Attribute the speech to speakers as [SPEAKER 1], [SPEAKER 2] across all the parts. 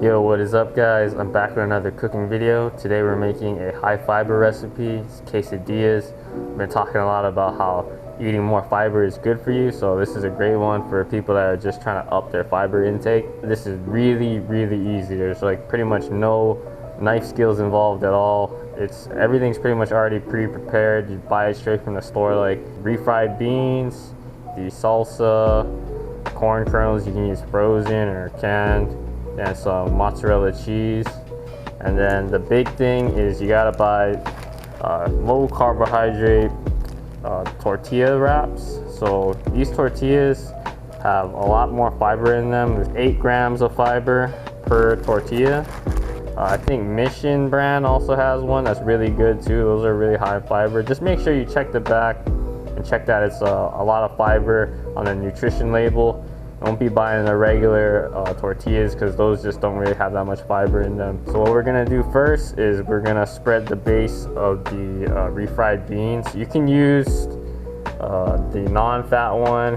[SPEAKER 1] Yo, what is up guys? I'm back with another cooking video. Today we're making a high fiber recipe, it's quesadillas. We've been talking a lot about how eating more fiber is good for you, so this is a great one for people that are just trying to up their fiber intake. This is really easy. There's like pretty much no knife skills involved at all. Everything's pretty much already pre-prepared. You buy it straight from the store, like refried beans, the salsa, corn kernels. You can use frozen or canned, and some mozzarella cheese. And then the big thing is you gotta buy low carbohydrate tortilla wraps. So these tortillas have a lot more fiber in them. There's 8 grams of fiber per tortilla. I think Mission brand also has one that's really good too. Those are really high fiber. Just make sure you check the back and check that it's a lot of fiber on the nutrition label. Don't be buying the regular tortillas, because those just don't really have that much fiber in them. So what we're gonna do first is we're gonna spread the base of the refried beans. You can use the non-fat one.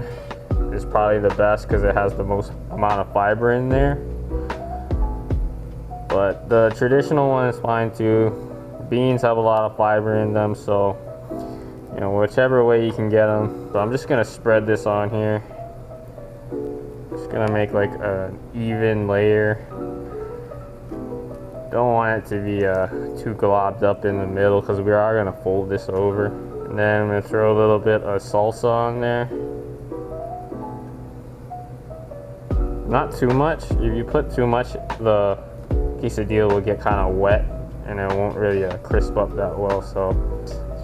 [SPEAKER 1] Is probably the best because it has the most amount of fiber in there. But the traditional one is fine too. Beans have a lot of fiber in them, so you know, whichever way you can get them. So I'm just gonna spread this on here. Just gonna make like an even layer. Don't want it to be too globbed up in the middle, because we are gonna fold this over. And then I'm gonna throw a little bit of salsa on there. Not too much. If you put too much, the quesadilla will get kind of wet and it won't really crisp up that well. So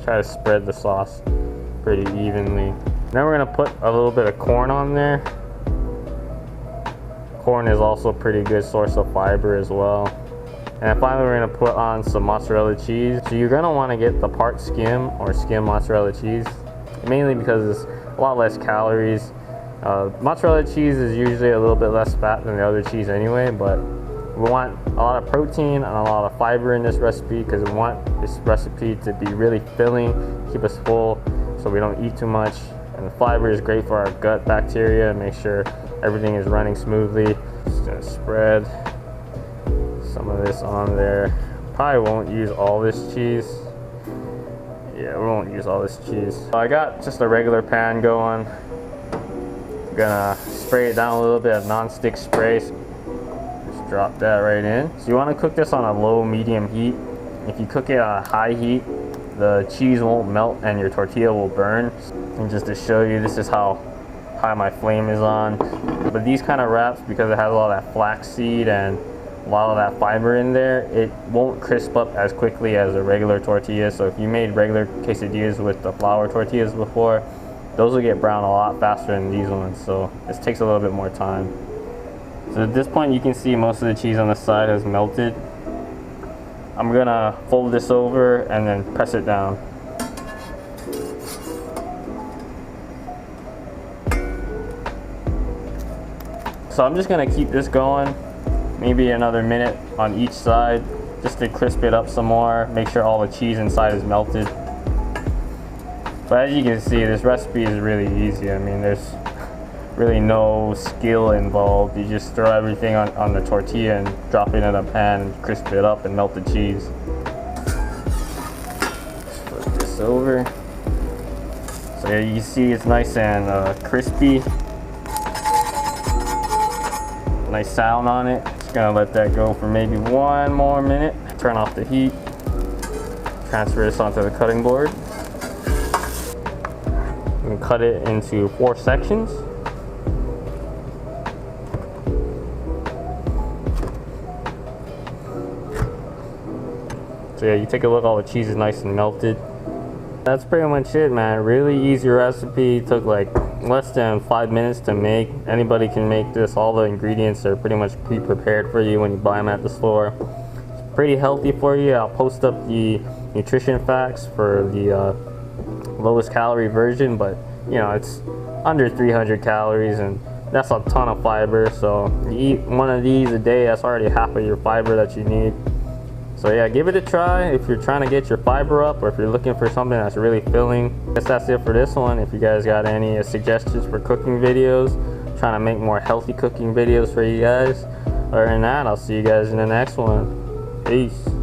[SPEAKER 1] try to spread the sauce pretty evenly. Then we're gonna put a little bit of corn on there. Corn is also a pretty good source of fiber as well. And finally we're gonna put on some mozzarella cheese. So you're gonna want to get the part skim or skim mozzarella cheese, mainly because it's a lot less calories. Mozzarella cheese is usually a little bit less fat than the other cheese anyway, but we want a lot of protein and a lot of fiber in this recipe, because we want this recipe to be really filling, keep us full so we don't eat too much. And the fiber is great for our gut bacteria, make sure everything is running smoothly. Just gonna spread some of this on there. Probably won't use all this cheese. Yeah, we won't use all this cheese. So I got just a regular pan going. I'm gonna spray it down a little bit of non-stick spray. Just drop that right in. So you want to cook this on a low medium heat. If you cook it on a high heat, the cheese won't melt and your tortilla will burn. And just to show you, this is how high my flame is on. But these kind of wraps, because it has a lot of that flaxseed and a lot of that fiber in there, it won't crisp up as quickly as a regular tortilla. So if you made regular quesadillas with the flour tortillas before, those will get brown a lot faster than these ones. So this takes a little bit more time. So at this point you can see most of the cheese on the side has melted. I'm gonna fold this over and then press it down. So I'm just gonna keep this going, maybe another minute on each side, just to crisp it up some more, make sure all the cheese inside is melted. But as you can see, this recipe is really easy. I mean, there's really no skill involved. You just throw everything on the tortilla and drop it in a pan and crisp it up and melt the cheese. Just flip this over. So yeah, you can see it's nice and crispy. Nice sound on it. Just gonna let that go for maybe 1 more minute. Turn off the heat. Transfer this onto the cutting board. And cut it into 4 sections. So yeah, you take a look, all the cheese is nice and melted. That's pretty much it, man. Really easy recipe. Took like less than 5 minutes to make. Anybody can make this. All the ingredients are pretty much pre-prepared for you when you buy them at the store. It's pretty healthy for you. I'll post up the nutrition facts for the lowest calorie version, but you know, it's under 300 calories and that's a ton of fiber. So you eat one of these a day, that's already half of your fiber that you need. So yeah, give it a try if you're trying to get your fiber up, or if you're looking for something that's really filling. I guess that's it for this one. If you guys got any suggestions for cooking videos, trying to make more healthy cooking videos for you guys, Other than that, I'll see you guys in the next one. Peace.